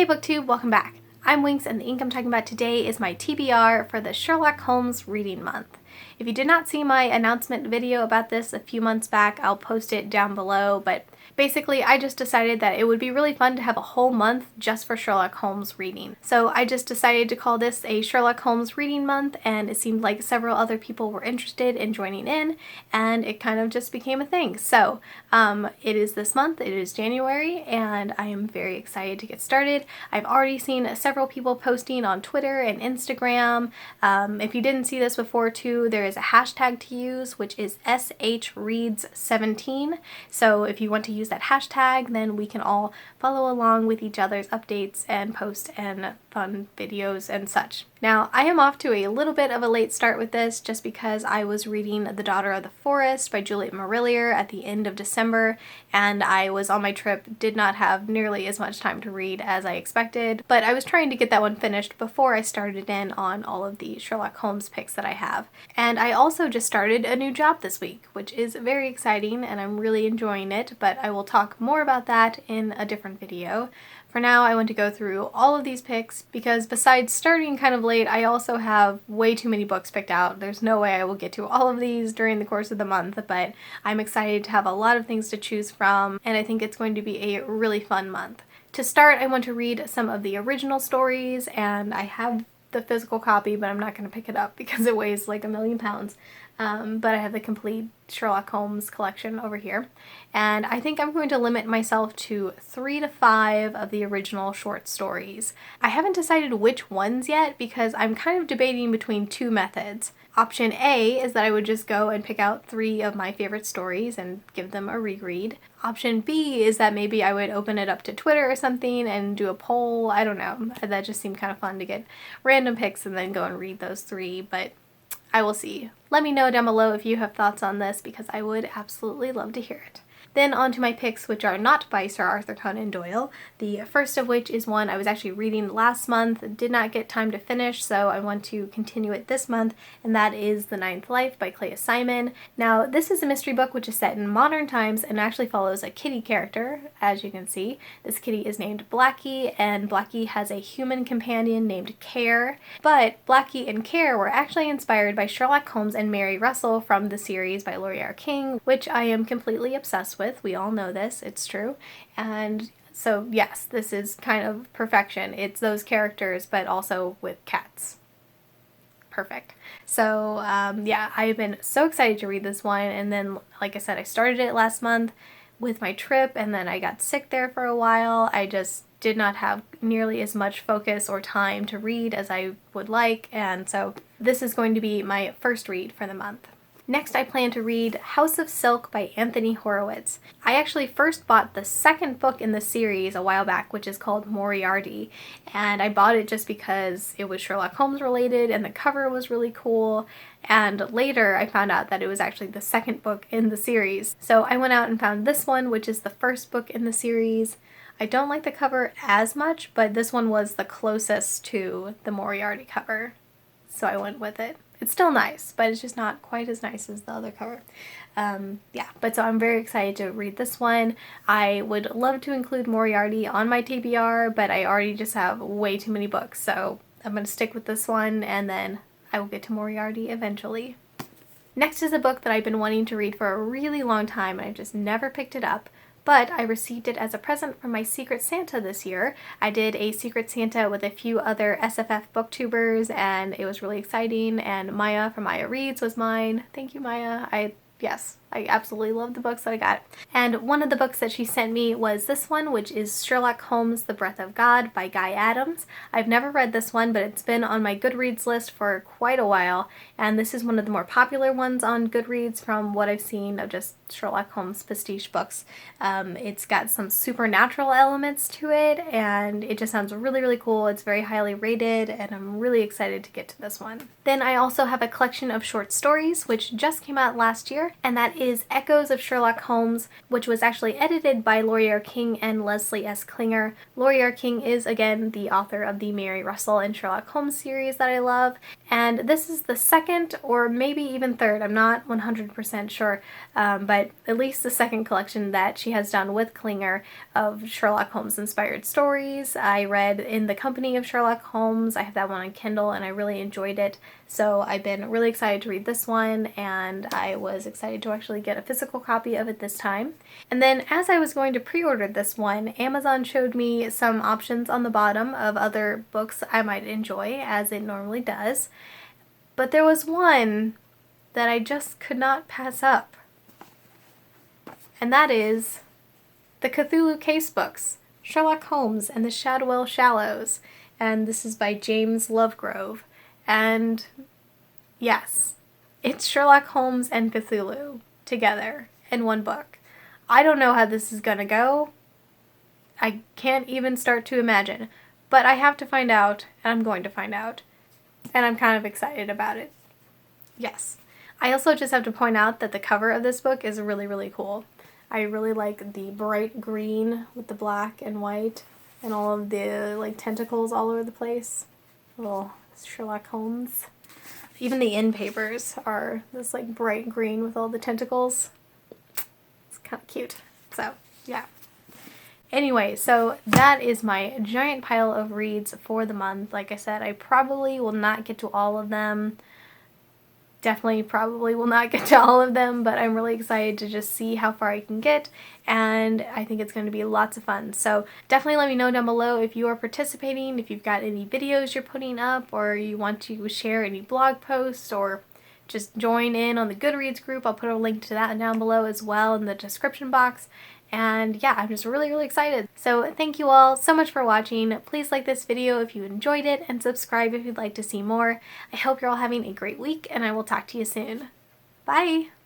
Hey BookTube, welcome back. I'm Winx and the ink I'm talking about today is my TBR for the Sherlock Holmes reading month. If you did not see my announcement video about this a few months back, I'll post it down below, but basically I just decided that it would be really fun to have a whole month just for Sherlock Holmes reading. So I just decided to call this a Sherlock Holmes reading month, and it seemed like several other people were interested in joining in, and it kind of just became a thing. So it is this month, it is January, and I am very excited to get started. I've already seen several people posting on Twitter and Instagram. If you didn't see this before too, there is a hashtag to use, which is SHReads17. So if you want to use that hashtag, then we can all follow along with each other's updates and post and fun videos and such. Now, I am off to a little bit of a late start with this just because I was reading The Daughter of the Forest by Juliet Marillier at the end of December, and I was on my trip, did not have nearly as much time to read as I expected, but I was trying to get that one finished before I started in on all of the Sherlock Holmes picks that I have. And I also just started a new job this week, which is very exciting and I'm really enjoying it, but I will talk more about that in a different video. For now, I want to go through all of these picks because besides starting kind of late, I also have way too many books picked out. There's no way I will get to all of these during the course of the month, but I'm excited to have a lot of things to choose from, and I think it's going to be a really fun month. To start, I want to read some of the original stories, and I have the physical copy, but I'm not going to pick it up because it weighs like 1,000,000 pounds. But I have the complete Sherlock Holmes collection over here. And I think I'm going to limit myself to 3 to 5 of the original short stories. I haven't decided which ones yet because I'm kind of debating between two methods. Option A is that I would just go and pick out 3 of my favorite stories and give them a reread. Option B is that maybe I would open it up to Twitter or something and do a poll. I don't know. That just seemed kind of fun to get random picks and then go and read those 3, but I will see. Let me know down below if you have thoughts on this because I would absolutely love to hear it. Then on to my picks, which are not by Sir Arthur Conan Doyle. The first of which is one I was actually reading last month, did not get time to finish, so I want to continue it this month, and that is The Ninth Life by Clea Simon. Now, this is a mystery book which is set in modern times and actually follows a kitty character, as you can see. This kitty is named Blackie, and Blackie has a human companion named Care. But Blackie and Care were actually inspired by Sherlock Holmes and Mary Russell from the series by Laurie R. King, which I am completely obsessed with. We all know this, it's true. And so yes, this is kind of perfection. It's those characters, but also with cats. Perfect. So yeah, I've been so excited to read this one, and then like I said, I started it last month with my trip, and then I got sick there for a while. I just did not have nearly as much focus or time to read as I would like, and so this is going to be my first read for the month. Next, I plan to read House of Silk by Anthony Horowitz. I actually first bought the second book in the series a while back, which is called Moriarty, and I bought it just because it was Sherlock Holmes related and the cover was really cool, and later I found out that it was actually the second book in the series. So I went out and found this one, which is the first book in the series. I don't like the cover as much, but this one was the closest to the Moriarty cover, so I went with it. It's still nice, but it's just not quite as nice as the other cover. Yeah, but so I'm very excited to read this one. I would love to include Moriarty on my TBR, but I already just have way too many books, so I'm going to stick with this one, and then I will get to Moriarty eventually. Next is a book that I've been wanting to read for a really long time, and I've just never picked it up. But I received it as a present from my Secret Santa this year. I did a Secret Santa with a few other SFF booktubers, and it was really exciting, and Maya from Maya Reads was mine. Thank you, Maya. Yes, I absolutely love the books that I got. And one of the books that she sent me was this one, which is Sherlock Holmes, The Breath of God by Guy Adams. I've never read this one, but it's been on my Goodreads list for quite a while, and this is one of the more popular ones on Goodreads from what I've seen of just Sherlock Holmes pastiche books. It's got some supernatural elements to it, and it just sounds really, really cool. It's very highly rated, and I'm really excited to get to this one. Then I also have a collection of short stories, which just came out last year, and that is Echoes of Sherlock Holmes, which was actually edited by Laurier King and Leslie S. Klinger. Laurier King is, again, the author of the Mary Russell and Sherlock Holmes series that I love, and this is the second or maybe even third, I'm not 100% sure, but at least the second collection that she has done with Klinger of Sherlock Holmes inspired stories. I read In the Company of Sherlock Holmes. I have that one on Kindle and I really enjoyed it. So I've been really excited to read this one, and I was excited to actually get a physical copy of it this time. And then as I was going to pre-order this one, Amazon showed me some options on the bottom of other books I might enjoy, as it normally does. But there was one that I just could not pass up. And that is the Cthulhu case books, Sherlock Holmes and the Shadwell Shallows. And this is by James Lovegrove. And yes, it's Sherlock Holmes and Cthulhu together in one book. I don't know how this is gonna go. I can't even start to imagine, but I have to find out, and I'm going to find out, and I'm kind of excited about it. Yes. I also just have to point out that the cover of this book is really, really cool. I really like the bright green with the black and white and all of the like tentacles all over the place. Little Sherlock Holmes. Even the end papers are this like bright green with all the tentacles. It's kind of cute. So, yeah. Anyway, so that is my giant pile of reads for the month. Like I said, I probably will not get to all of them. Definitely probably will not get to all of them, but I'm really excited to just see how far I can get, and I think it's going to be lots of fun. So definitely let me know down below if you are participating, if you've got any videos you're putting up, or you want to share any blog posts, or just join in on the Goodreads group. I'll put a link to that down below as well in the description box. And yeah, I'm just really, really excited. So thank you all so much for watching. Please like this video if you enjoyed it, and subscribe if you'd like to see more. I hope you're all having a great week, and I will talk to you soon. Bye!